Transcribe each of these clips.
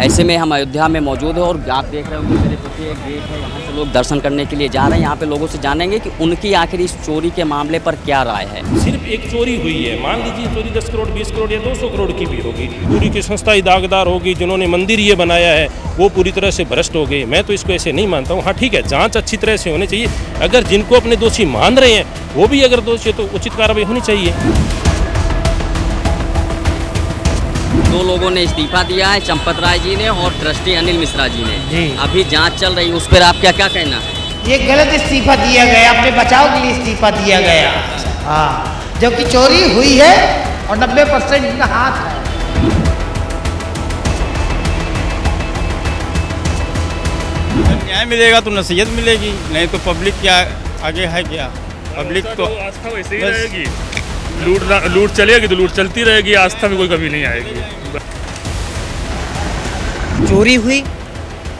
ऐसे में हम अयोध्या में मौजूद है और आप देख रहे होंगे मेरे पीछे एक गेट है, यहाँ से लोग दर्शन करने के लिए जा रहे हैं। यहाँ पे लोगों से जानेंगे कि उनकी आखिर इस चोरी के मामले पर क्या राय है। सिर्फ एक चोरी हुई है, मान लीजिए चोरी 10 करोड़ 20 करोड़ या 200 करोड़ की भी होगी, पूरी की संस्था ही दागदार होगी। जिन्होंने मंदिर ये बनाया है वो पूरी तरह से भ्रष्ट हो गए। मैं तो इसको ऐसे नहीं मानता हूँ। हाँ ठीक है, जांच अच्छी तरह से होनी चाहिए। अगर जिनको अपने दोषी मान रहे हैं वो भी अगर दोषी है तो उचित कार्रवाई होनी चाहिए। दो लोगों ने इस्तीफा दिया है, चंपत राय जी ने और ट्रस्टी अनिल मिश्रा जी ने। अभी जांच चल रही है, उस पर आप क्या कहना है? ये गलत इस्तीफा दिया गया, अपने बचाव के लिए इस्तीफा दिया गया। हाँ, जबकि चोरी हुई है और 90% इनका हाथ है। न्याय मिलेगा तो नसीहत मिलेगी, नहीं तो पब्लिक क्या आगे है क्या? पब्लिक तो आस्था वैसे ही रहेगी। लूट चलेगी तो लूट चलती रहेगी, आस्था में कोई कमी नहीं आएगी। चोरी हुई,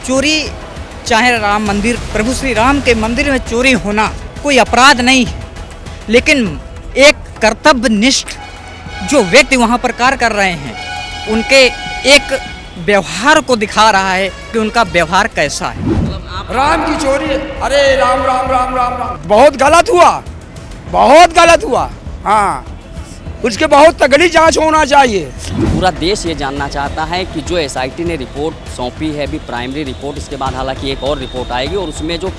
चोरी चाहे राम मंदिर, प्रभु श्री राम के मंदिर में चोरी होना कोई अपराध नहीं है, लेकिन एक कर्तव्यनिष्ठ जो व्यक्ति वहाँ पर कार्य कर रहे हैं उनके एक व्यवहार को दिखा रहा है कि उनका व्यवहार कैसा है। राम की चोरी, अरे राम राम राम राम राम, बहुत गलत हुआ, बहुत गलत हुआ। हाँ, उसके बहुत तगड़ी जांच होना चाहिए। पूरा देश ये जानना चाहता है कि जो एसआईटी ने रिपोर्ट सौंपी है, अभी प्राइमरी रिपोर्ट, इसके बाद हालांकि एक और रिपोर्ट आएगी और उसमें जो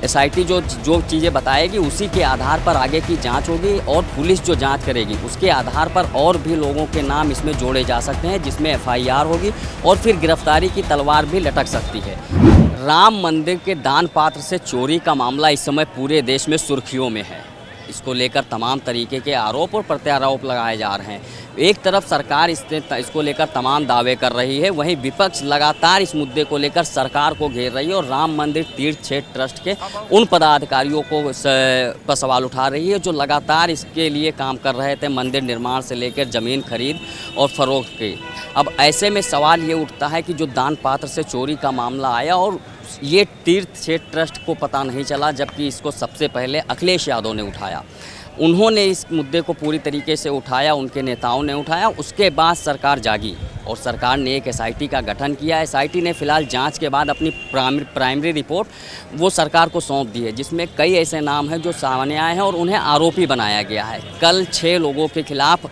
एसआईटी जो चीज़ें बताएगी उसी के आधार पर आगे की जांच होगी और पुलिस जो जांच करेगी उसके आधार पर और भी लोगों के नाम इसमें जोड़े जा सकते हैं, जिसमें एफआईआर होगी और फिर गिरफ्तारी की तलवार भी लटक सकती है। राम मंदिर के दान पात्र से चोरी का मामला इस समय पूरे देश में सुर्खियों में है। इसको लेकर तमाम तरीके के आरोप और प्रत्यारोप लगाए जा रहे हैं। एक तरफ सरकार इसको लेकर तमाम दावे कर रही है, वहीं विपक्ष लगातार इस मुद्दे को लेकर सरकार को घेर रही है और राम मंदिर तीर्थ क्षेत्र ट्रस्ट के उन पदाधिकारियों को पर सवाल उठा रही है जो लगातार इसके लिए काम कर रहे थे, मंदिर निर्माण से लेकर ज़मीन खरीद और फरोख्त के। अब ऐसे में सवाल ये उठता है कि जो दान पात्र से चोरी का मामला आया और ये तीर्थ क्षेत्र ट्रस्ट को पता नहीं चला, जबकि इसको सबसे पहले अखिलेश यादव ने उठाया। उन्होंने इस मुद्दे को पूरी तरीके से उठाया, उनके नेताओं ने उठाया। उसके बाद सरकार जागी और सरकार ने एक एसआईटी का गठन किया। एसआईटी ने फिलहाल जांच के बाद अपनी प्राइमरी रिपोर्ट वो सरकार को सौंप दी है, जिसमें कई ऐसे नाम हैं जो सामने आए हैं और उन्हें आरोपी बनाया गया है। कल 6 लोगों के खिलाफ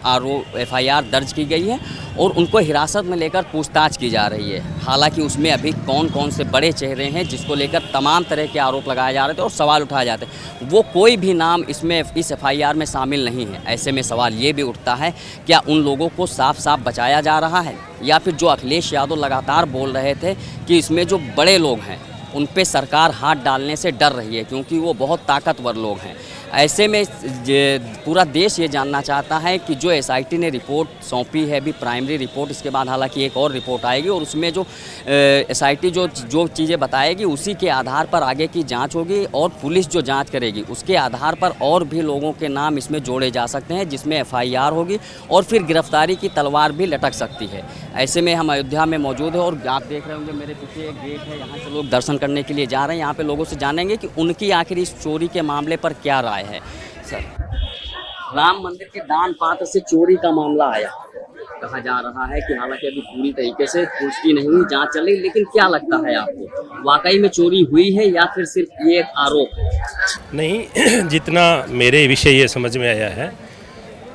एफआईआर दर्ज की गई है और उनको हिरासत में लेकर पूछताछ की जा रही है। हालांकि उसमें अभी कौन कौन से बड़े चेहरे हैं जिसको लेकर तमाम तरह के आरोप लगाए जा रहे थे और सवाल उठाए जाते, वो कोई भी नाम इसमें इस एफआईआर में शामिल नहीं है। ऐसे में सवाल ये भी उठता है, क्या उन लोगों को साफ साफ बचाया जा रहा है या फिर जो अखिलेश यादव लगातार बोल रहे थे कि इसमें जो बड़े लोग हैं उन पे सरकार हाथ डालने से डर रही है क्योंकि वो बहुत ताकतवर लोग हैं। ऐसे में पूरा देश ये जानना चाहता है कि जो एसआईटी ने रिपोर्ट सौंपी है, अभी प्राइमरी रिपोर्ट, इसके बाद हालांकि एक और रिपोर्ट आएगी और उसमें जो एसआईटी जो चीज़ें बताएगी उसी के आधार पर आगे की जांच होगी और पुलिस जो जांच करेगी उसके आधार पर और भी लोगों के नाम इसमें जोड़े जा सकते हैं, जिसमें एफआईआर होगी और फिर गिरफ्तारी की तलवार भी लटक सकती है। ऐसे में हम अयोध्या में मौजूद है और आप देख रहे होंगे मेरे पीछे एक गेट है, यहाँ से लोग दर्शन करने के लिए जा रहे हैं। यहाँ पे लोगों से जानेंगे कि उनकी आखिर इस चोरी के मामले पर क्या राय है। सर, राम मंदिर के दान पात्र से चोरी का मामला आया, कहा जा रहा है कि हालांकि अभी पूरी तरीके से पुष्टि नहीं हुई, जांच चल रही, लेकिन क्या लगता है आपको, वाकई में चोरी हुई है या फिर सिर्फ ये एक आरोप है? नहीं, जितना मेरे विषय ये समझ में आया है,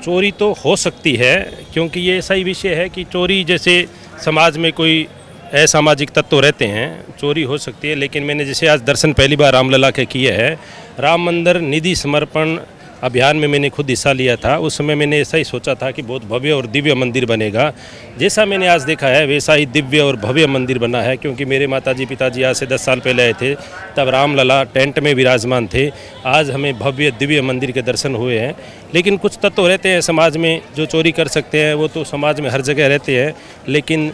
चोरी तो हो सकती है क्योंकि ये ऐसा ही विषय है कि चोरी जैसे समाज में कोई असामाजिक तत्व रहते हैं, चोरी हो सकती है। लेकिन मैंने जैसे आज दर्शन पहली बार रामलला के किए हैं, राम मंदिर निधि समर्पण अभियान में मैंने खुद हिस्सा लिया था। उस समय मैंने ऐसा ही सोचा था कि बहुत भव्य और दिव्य मंदिर बनेगा। जैसा मैंने आज देखा है वैसा ही दिव्य और भव्य मंदिर बना है, क्योंकि मेरे माताजी पिताजी आज से 10 साल पहले आए थे, तब रामलला टेंट में विराजमान थे। आज हमें भव्य दिव्य मंदिर के दर्शन हुए हैं। लेकिन कुछ तत्व रहते हैं समाज में जो चोरी कर सकते हैं, वो तो समाज में हर जगह रहते हैं। लेकिन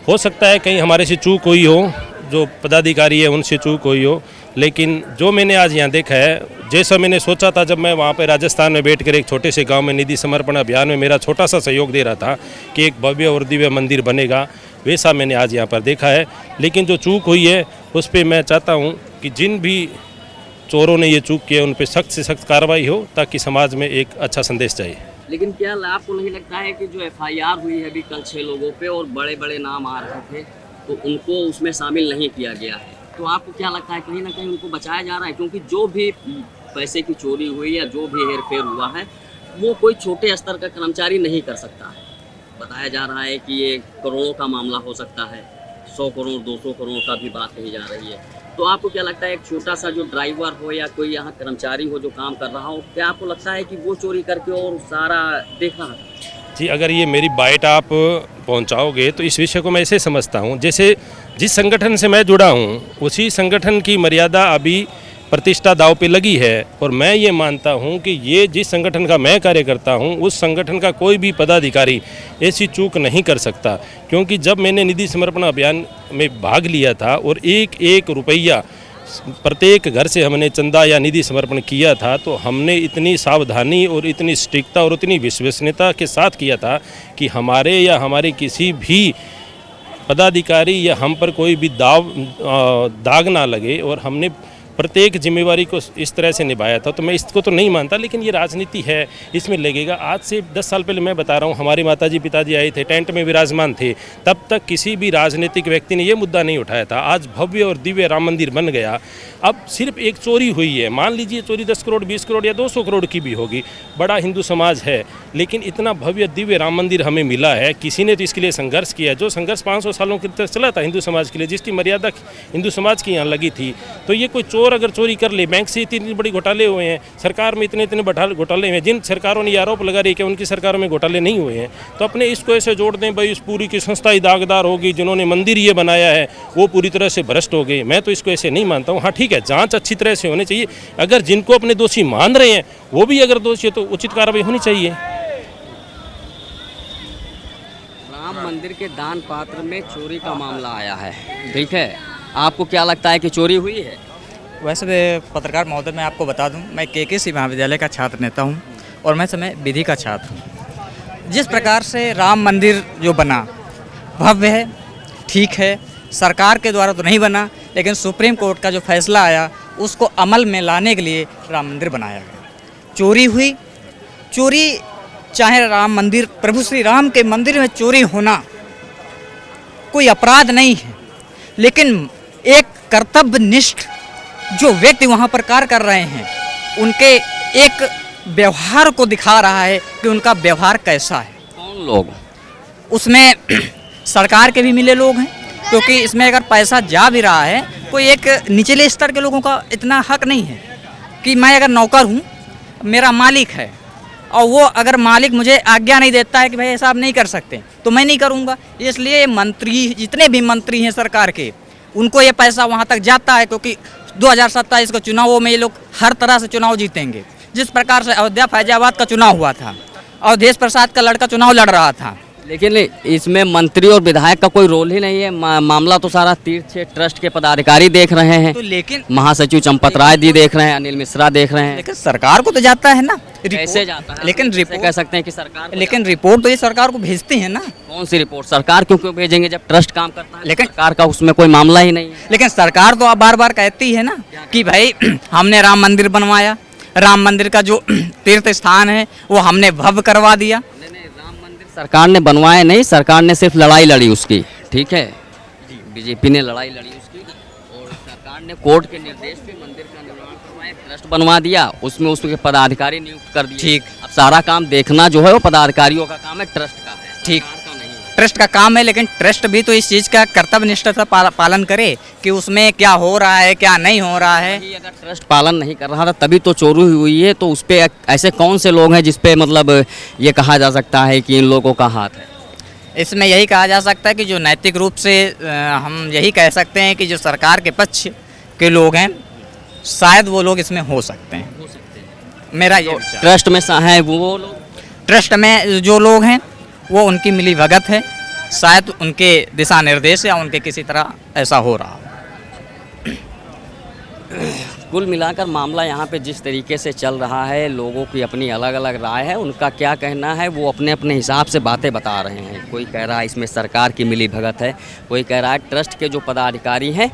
हो सकता है कहीं हमारे से चूक हुई हो, जो पदाधिकारी है उनसे चूक हुई हो। लेकिन जो मैंने आज यहाँ देखा है, जैसा मैंने सोचा था जब मैं वहाँ पे राजस्थान में बैठकर एक छोटे से गांव में निधि समर्पण अभियान में मेरा छोटा सा सहयोग दे रहा था कि एक भव्य और दिव्य मंदिर बनेगा, वैसा मैंने आज यहाँ पर देखा है। लेकिन जो चूक हुई है उस पर मैं चाहता हूँ कि जिन भी चोरों ने ये चूक किया उन पर सख्त से सख्त कार्रवाई हो, ताकि समाज में एक अच्छा संदेश जाए। लेकिन क्या आपको नहीं लगता है कि जो एफआईआर हुई है अभी कल 6 लोगों पे और बड़े बड़े नाम आ रहे थे तो उनको उसमें शामिल नहीं किया गया है, तो आपको क्या लगता है कहीं ना कहीं उनको बचाया जा रहा है? क्योंकि जो भी पैसे की चोरी हुई या जो भी हेरफेर हुआ है वो कोई छोटे स्तर का कर्मचारी नहीं कर सकता है। बताया जा रहा है कि ये करोड़ों का मामला हो सकता है, 100 करोड़ 200 करोड़ का भी बात कही जा रही है। तो आपको क्या लगता है एक छोटा सा जो ड्राइवर हो या कोई यहाँ कर्मचारी हो जो काम कर रहा हो, क्या आपको लगता है कि वो चोरी करके और सारा देख रहा था? जी, अगर ये मेरी बाइट आप पहुंचाओगे तो इस विषय को मैं ऐसे समझता हूं, जैसे जिस संगठन से मैं जुड़ा हूं उसी संगठन की मर्यादा अभी प्रतिष्ठा दांव पे लगी है, और मैं ये मानता हूं कि ये जिस संगठन का मैं कार्य करता हूं उस संगठन का कोई भी पदाधिकारी ऐसी चूक नहीं कर सकता। क्योंकि जब मैंने निधि समर्पण अभियान में भाग लिया था और एक एक रुपया प्रत्येक घर से हमने चंदा या निधि समर्पण किया था, तो हमने इतनी सावधानी और इतनी सटीकता और इतनी विश्वसनीयता के साथ किया था कि हमारे या हमारे किसी भी पदाधिकारी या हम पर कोई भी दाग ना लगे, और हमने प्रत्येक जिम्मेवारी को इस तरह से निभाया था। तो मैं इसको तो नहीं मानता, लेकिन ये राजनीति है, इसमें लगेगा। आज से 10 साल पहले मैं बता रहा हूँ, हमारे माताजी पिताजी आए थे, टेंट में विराजमान थे, तब तक किसी भी राजनीतिक व्यक्ति ने ये मुद्दा नहीं उठाया था। आज भव्य और दिव्य राम मंदिर बन गया। अब सिर्फ एक चोरी हुई है, मान लीजिए चोरी 10 करोड़ 20 करोड़ या 200 करोड़ की भी होगी, बड़ा हिंदू समाज है, लेकिन इतना भव्य दिव्य राम मंदिर हमें मिला है। किसी ने तो इसके लिए संघर्ष किया, जो संघर्ष 500 सालों की तरह चला था हिंदू समाज के लिए, जिसकी मर्यादा हिंदू समाज की यहाँ लगी थी। तो ये कोई चोर अगर चोरी कर ले, बैंक से इतनी बड़ी घोटाले हुए हैं, सरकार में इतने घोटाले हैं, जिन सरकारों ने ये आरोप लगा रही है कि उनकी सरकारों में घोटाले नहीं हुए हैं, तो अपने इसको ऐसे जोड़ दें भाई इस पूरी की संस्था ही दागदार होगी, जिन्होंने मंदिर ये बनाया है वो पूरी तरह से भ्रष्ट हो गए। मैं तो इसको ऐसे नहीं मानता हूँ। हाँ ठीक है, जांच अच्छी तरह से होनी चाहिए, अगर जिनको अपने दोषी मान रहे हैं वो भी अगर दोषी है तो उचित कार्रवाई होनी चाहिए। राम मंदिर के दान पात्र में चोरी का मामला आया है, ठीक है, आपको क्या लगता है कि चोरी हुई है? वैसे पत्रकार महोदय मैं आपको बता दूं, मैं केकेसी महाविद्यालय का छात्र नेता हूं और मैं समय विधि का छात्र हूं। जिस प्रकार से राम मंदिर जो बना भव्य है, ठीक है, सरकार के द्वारा तो नहीं बना, लेकिन सुप्रीम कोर्ट का जो फैसला आया उसको अमल में लाने के लिए राम मंदिर बनाया गया। चोरी हुई, चोरी चाहे राम मंदिर प्रभु श्री राम के मंदिर में चोरी होना कोई अपराध नहीं है, लेकिन एक कर्तव्यनिष्ठ जो व्यक्ति वहाँ पर कार्य कर रहे हैं उनके एक व्यवहार को दिखा रहा है कि उनका व्यवहार कैसा है। कौन लोग? उसमें सरकार के भी मिले लोग हैं, क्योंकि इसमें अगर पैसा जा भी रहा है, कोई एक निचले स्तर के लोगों का इतना हक नहीं है कि मैं अगर नौकर हूँ, मेरा मालिक है और वो अगर मालिक मुझे आज्ञा नहीं देता है कि भाई ऐसा आप नहीं कर सकते, तो मैं नहीं करूँगा। इसलिए मंत्री, जितने भी मंत्री हैं सरकार के, उनको ये पैसा वहाँ तक जाता है, क्योंकि 2027 के चुनावों में ये लोग हर तरह से चुनाव जीतेंगे। जिस प्रकार से अयोध्या फैजाबाद का चुनाव हुआ था, अवधेश प्रसाद का लड़का चुनाव लड़ रहा था, लेकिन इसमें मंत्री और विधायक का कोई रोल ही नहीं है। मामला तो सारा तीर्थ ट्रस्ट के पदाधिकारी देख रहे हैं, तो लेकिन महासचिव चंपत राय जी देख रहे हैं, अनिल मिश्रा देख रहे हैं। लेकिन सरकार को तो जाता है ना, कैसे जाता है? लेकिन रिपोर्ट कह सकते हैं कि सरकार, लेकिन रिपोर्ट तो ये सरकार को भेजती है ना। कौन सी रिपोर्ट? सरकार क्यों भेजेंगे जब ट्रस्ट काम करता है? लेकिन सरकार का उसमें कोई मामला ही नहीं है। लेकिन सरकार तो अब बार बार कहती है ना कि भाई हमने राम मंदिर बनवाया, राम मंदिर का जो तीर्थ स्थान है वो हमने भव्य करवा दिया। राम मंदिर सरकार ने बनवाया नहीं, सरकार ने सिर्फ लड़ाई लड़ी उसकी, ठीक है, बीजेपी ने लड़ाई लड़ी उसकी, और सरकार ने कोर्ट के निर्देश पे मंदिर का निर्माण करवाया, ट्रस्ट बनवा दिया, उसमें उसके पदाधिकारी नियुक्त कर दिए। ठीक, अब सारा काम देखना जो है वो पदाधिकारियों का काम है, ट्रस्ट का है, ठीक, सरकार का नहीं है। ट्रस्ट का काम है, लेकिन ट्रस्ट भी तो इस चीज़ का कर्तव्य निष्ठा पालन करे कि उसमें क्या हो रहा है क्या नहीं हो रहा है। अगर ट्रस्ट पालन नहीं कर रहा था तभी तो चोरी हुई है, तो उस पर ऐसे कौन से लोग हैं जिस पे मतलब ये कहा जा सकता है कि इन लोगों का हाथ है? इसमें यही कहा जा सकता है कि जो नैतिक रूप से हम यही कह सकते हैं कि जो सरकार के पक्ष के लोग हैं, शायद वो लोग इसमें हो सकते हैं। मेरा ये ट्रस्ट में है वो लोग, ट्रस्ट में जो लोग हैं वो उनकी मिली भगत है, शायद उनके दिशा निर्देश या उनके किसी तरह ऐसा हो रहा हो। कुल मिलाकर मामला यहाँ पे जिस तरीके से चल रहा है, लोगों की अपनी अलग अलग राय है, उनका क्या कहना है वो अपने अपने हिसाब से बातें बता रहे हैं। कोई कह रहा है इसमें सरकार की मिली भगत है, कोई कह रहा है ट्रस्ट के जो पदाधिकारी हैं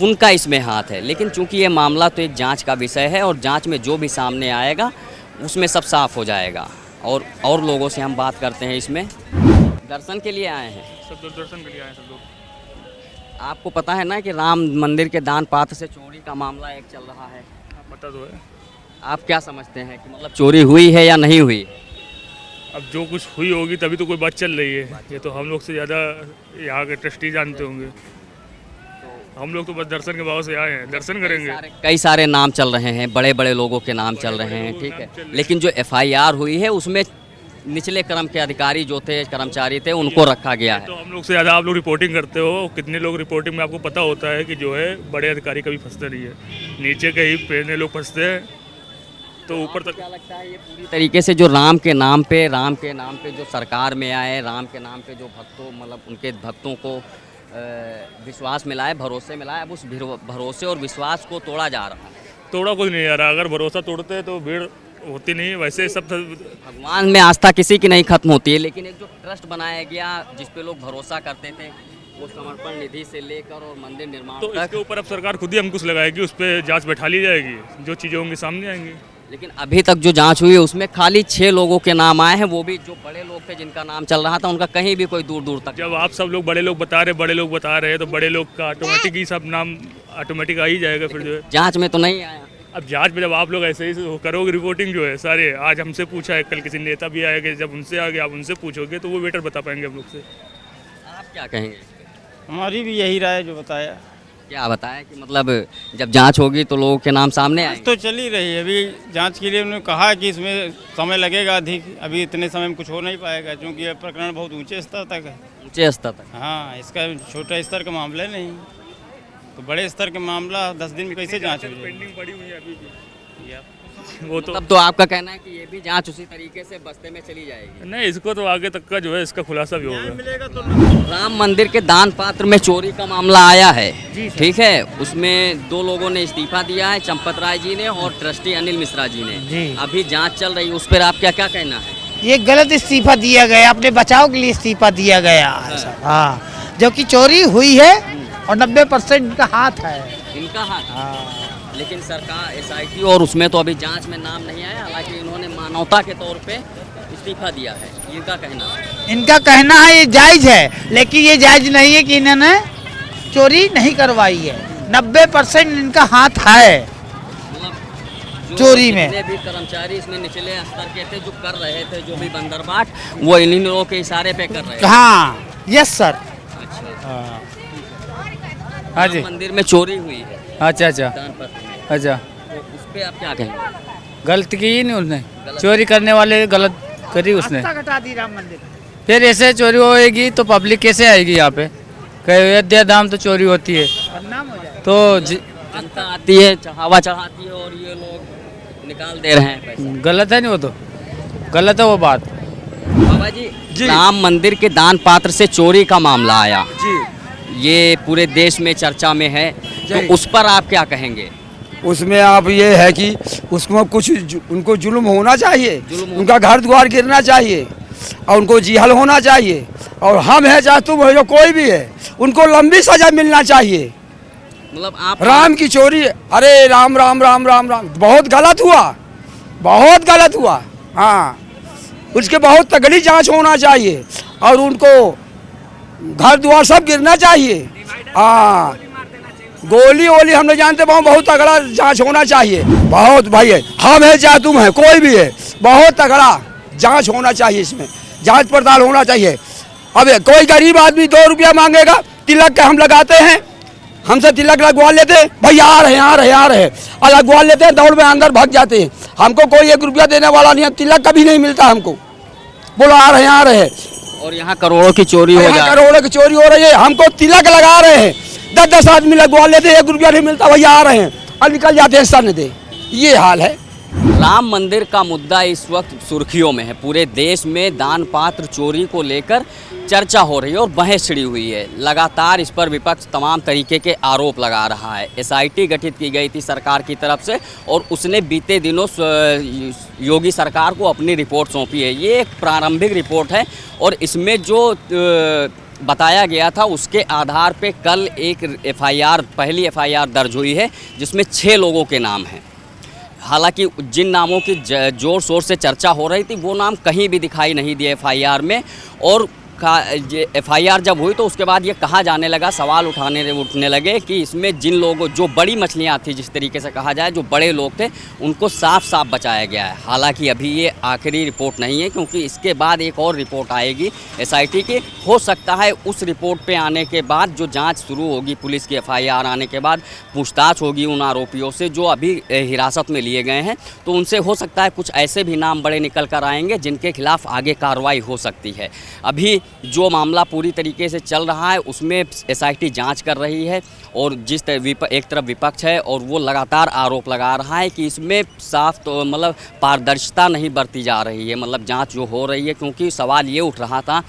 उनका इसमें हाथ है। लेकिन चूंकि ये मामला तो एक जांच का विषय है और जांच में जो भी सामने आएगा उसमें सब साफ हो जाएगा। और लोगों से हम बात करते हैं इसमें। दर्शन के लिए आए हैं, सब लोग दर्शन के लिए आए हैं सब लोग। आपको पता है ना कि राम मंदिर के दान पात्र से चोरी का मामला एक चल रहा है, पता तो है। आप क्या समझते हैं कि मतलब चोरी हुई है या नहीं हुई? अब जो कुछ हुई होगी तभी तो कोई बात चल रही है, ये तो हम लोग से ज़्यादा यहाँ के ट्रस्टी जानते होंगे। हम लोग तो बस दर्शन के भाव से आए हैं, दर्शन करेंगे। कई सारे नाम चल रहे हैं, बड़े बड़े लोगों के नाम चल रहे हैं, ठीक है, लेकिन जो FIR हुई है उसमें निचले क्रम के अधिकारी जो थे, कर्मचारी थे, उनको रखा गया है। तो हम लोग से ज़्यादा आप लोग रिपोर्टिंग करते हो, कितने लोग रिपोर्टिंग में आपको पता होता है कि जो है बड़े अधिकारी कभी फंसते नहीं है, नीचे के ही पेने लोग फंसते हैं, तो ऊपर तक। क्या लगता है ये पूरी तरीके से जो राम के नाम पे जो सरकार में आए, राम के नाम पे जो भक्तों मतलब उनके भक्तों को विश्वास मिला है, भरोसे मिला है, अब उस भरोसे और विश्वास को तोड़ा जा रहा है? तोड़ा कुछ नहीं जा रहा, अगर भरोसा तोड़ते तो भीड़ होती नहीं। वैसे सब भगवान में आस्था किसी की नहीं खत्म होती है, लेकिन एक जो ट्रस्ट बनाया गया जिस पे लोग भरोसा करते थे, वो समर्पण निधि से लेकर और मंदिर निर्माण तो तक, इसके ऊपर अब सरकार खुद ही अंकुश लगाएगी, उस पर जांच बैठा ली जाएगी, जो चीज़ें होंगी सामने आएंगी। लेकिन अभी तक जो जांच हुई है उसमें खाली 6 लोगों के नाम आए हैं, वो भी जो बड़े लोग थे जिनका नाम चल रहा था, उनका कहीं भी कोई दूर दूर तक। जब आप सब लोग बड़े लोग बता रहे हैं तो बड़े लोग का ऑटोमेटिक ही सब नाम ऑटोमेटिक आ ही जाएगा फिर जो है। जांच में तो नहीं आया। अब जांच में जब आप लोग ऐसे ही करोगे रिपोर्टिंग जो है सारे, आज हमसे पूछा है, कल किसी नेता भी आएगा, जब उनसे आगे आप उनसे पूछोगे तो वो बेटर बता पाएंगे हम लोग से। आप क्या कहेंगे? हमारी भी यही राय जो बताया। क्या बताया कि मतलब जब जांच होगी तो लोगों के नाम सामने जांच आएंगे? तो चल ही रही है, अभी जांच के लिए उन्होंने कहा कि इसमें समय लगेगा अधिक, अभी इतने समय में कुछ हो नहीं पाएगा, क्योंकि यह प्रकरण बहुत ऊंचे स्तर तक है। ऊंचे स्तर तक? हाँ, इसका छोटा स्तर का मामला नहीं, तो बड़े स्तर के मामला 10 दिन में कैसे जांच हो जाएगी? पेंडिंग पड़ी हुई है अभी भी। वो तो आपका कहना है कि ये भी जांच उसी तरीके से बस्ते में चली जाएगी? नहीं, इसको तो आगे तक का जो है इसका खुलासा भी होगा। मिलेगा तो राम मंदिर के दान पात्र में चोरी का मामला आया है, ठीक है, उसमें 2 लोगों ने इस्तीफा दिया है, चंपत राय जी ने और ट्रस्टी अनिल मिश्रा जी ने। अभी जांच चल रही है, उस पर आप क्या क्या कहना है? ये गलत इस्तीफा दिया गया, अपने बचाव के लिए इस्तीफा दिया गया। हाँ, जो कि चोरी हुई है और 90% इनका हाथ है। इनका हाथ? लेकिन सरकार SIT और उसमें तो अभी जांच में नाम नहीं आया, हालांकि इन्होंने मानवता के तौर पे इस्तीफा दिया है, इनका कहना है। इनका कहना है ये जायज़ है, लेकिन ये जायज़ नहीं है कि इन्होंने चोरी नहीं करवाई है। 90% इनका हाथ है मतलब चोरी में। जितने भी कर्मचारी इसमें निचले स्तर के थे जो कर रहे थे, जो भी बंदरबाट, वो इन्हीं लोगों के इशारे पे कर रहे थे। हाँ, यस सर। अच्छा, हाँ जी, मंदिर में चोरी हुई है अच्छा अच्छा दान पत्र में, अच्छा, तो उस पे आप क्या कहेंगे? गलत की ही नहीं उसने, चोरी करने वाले गलत करी उसने। आस्था घटा दी राम मंदिर। फिर ऐसे चोरी होएगी तो पब्लिक कैसे आएगी यहाँ पे? अयोध्या धाम तो चोरी होती है, बदनाम हो जाए। तो जनता आती है, हवा चढ़ाती है और ये लोग निकाल दे रहे हैं पैसा। गलत है नहीं, वो तो गलत है वो बात। बाबा जी, राम मंदिर के दान पात्र से चोरी का मामला आया जी, ये पूरे देश में चर्चा में है, तो उस पर आप क्या कहेंगे? उसमें आप ये है कि उसमें कुछ उनको जुल्म होना चाहिए, उनका घर द्वार गिरना चाहिए और उनको जिहल होना चाहिए, और हम है चाहे तुम हो, जो कोई भी है, उनको लंबी सजा मिलना चाहिए। मतलब आप राम की चोरी, अरे राम राम राम राम राम, बहुत गलत हुआ, बहुत गलत हुआ। हाँ, उसके बहुत तगड़ी जांच होना चाहिए और उनको घर द्वार सब गिरना चाहिए। हाँ, गोली वोली हम नहीं जानते, बहुत तगड़ा जांच होना चाहिए। बहुत भाई है, हम है चाहे तुम है, कोई भी है, बहुत तगड़ा जांच होना चाहिए, इसमें जांच पड़ताल होना चाहिए। अब कोई गरीब आदमी 2 रुपया मांगेगा, तिलक के हम लगाते हैं, हमसे तिलक लगवा लेते हैं, भाई आ रहे आ रहे आ रहे, और लगवा लेते हैं, दौड़ में अंदर भाग जाते हैं। हमको कोई 1 रुपया देने वाला नहीं है, तिलक कभी नहीं मिलता हमको, बोलो आ रहे हैं। और यहाँ करोड़ों की चोरी हो जाए, करोड़ों की चोरी हो रही है, हमको तिलक लगा रहे हैं, 10-10 आदमी लगवा लेते हैं, 1 रुपया नहीं मिलता, भैया आ रहे हैं और निकल जाते हैं सन दे। ये हाल है। राम मंदिर का मुद्दा इस वक्त सुर्खियों में है। पूरे देश में दान पात्र चोरी को लेकर चर्चा हो रही है और बहस छिड़ी हुई है। लगातार इस पर विपक्ष तमाम तरीके के आरोप लगा रहा है। SIT गठित की गई थी सरकार की तरफ से और उसने बीते दिनों योगी सरकार को अपनी रिपोर्ट सौंपी है। ये एक प्रारंभिक रिपोर्ट है और इसमें जो बताया गया था उसके आधार पे कल एक पहली FIR दर्ज हुई है जिसमें 6 लोगों के नाम हैं। हालांकि जिन नामों की जोर शोर से चर्चा हो रही थी वो नाम कहीं भी दिखाई नहीं दिए एफआईआर में। और एफआईआर जब हुई तो उसके बाद ये कहा जाने लगा, सवाल उठने लगे कि इसमें जिन लोगों, जो बड़ी मछलियां थी, जिस तरीके से कहा जाए, जो बड़े लोग थे, उनको साफ साफ बचाया गया है। हालांकि अभी ये आखिरी रिपोर्ट नहीं है, क्योंकि इसके बाद एक और रिपोर्ट आएगी एसआईटी की। हो सकता है उस रिपोर्ट पे आने के बाद जो जांच शुरू होगी, पुलिस की एफआईआर आने के बाद पूछताछ होगी उन आरोपियों से जो अभी हिरासत में लिए गए हैं, तो उनसे हो सकता है कुछ ऐसे भी नाम बड़े निकल कर आएंगे जिनके खिलाफ आगे कार्रवाई हो सकती है। अभी जो मामला पूरी तरीके से चल रहा है उसमें एसआईटी जांच कर रही है, और एक तरफ विपक्ष है और वो लगातार आरोप लगा रहा है कि इसमें साफ तो मतलब पारदर्शिता नहीं बरती जा रही है, मतलब जांच जो हो रही है। क्योंकि सवाल ये उठ रहा था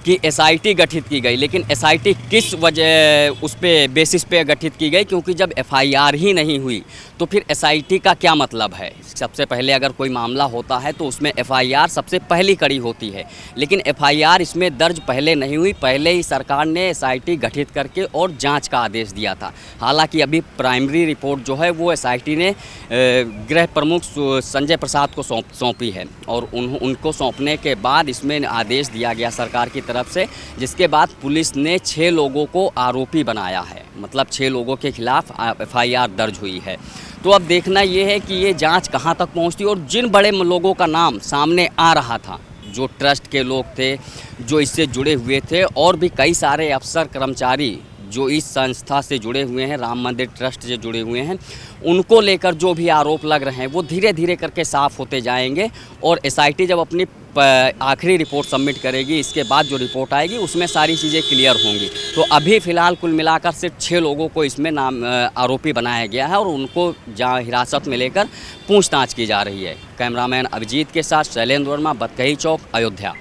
कि एसआईटी गठित की गई, लेकिन एसआईटी किस वजह, उस पे बेसिस पे गठित की गई, क्योंकि जब एफआईआर ही नहीं हुई तो फिर एसआईटी का क्या मतलब है। सबसे पहले अगर कोई मामला होता है तो उसमें एफआईआर सबसे पहली कड़ी होती है, लेकिन एफआईआर इसमें दर्ज पहले नहीं हुई, पहले ही सरकार ने एसआईटी गठित करके और जांच का आदेश दिया था। हालांकि अभी प्राइमरी रिपोर्ट जो है वो एसआईटी ने गृह प्रमुख संजय प्रसाद को सौंपी है, और उनको सौंपने के बाद इसमें आदेश दिया गया सरकार की तरफ से, जिसके बाद पुलिस ने 6 लोगों को आरोपी बनाया है, मतलब 6 लोगों के खिलाफ एफआईआर दर्ज हुई है। तो अब देखना ये है कि ये जांच कहाँ तक पहुँचती है, और जिन बड़े लोगों का नाम सामने आ रहा था, जो ट्रस्ट के लोग थे, जो इससे जुड़े हुए थे, और भी कई सारे अफसर कर्मचारी जो इस संस्था से जुड़े हुए हैं, राम मंदिर ट्रस्ट से जुड़े हुए हैं, उनको लेकर जो भी आरोप लग रहे हैं वो धीरे धीरे करके साफ होते जाएंगे। और एसआईटी जब अपनी आखिरी रिपोर्ट सबमिट करेगी, इसके बाद जो रिपोर्ट आएगी उसमें सारी चीज़ें क्लियर होंगी। तो अभी फ़िलहाल कुल मिलाकर सिर्फ 6 लोगों को इसमें नाम आरोपी बनाया गया है, और उनको जहाँ हिरासत में लेकर पूछताछ की जा रही है। कैमरामैन अभिजीत के साथ शैलेंद्र वर्मा, बतकही चौक, अयोध्या।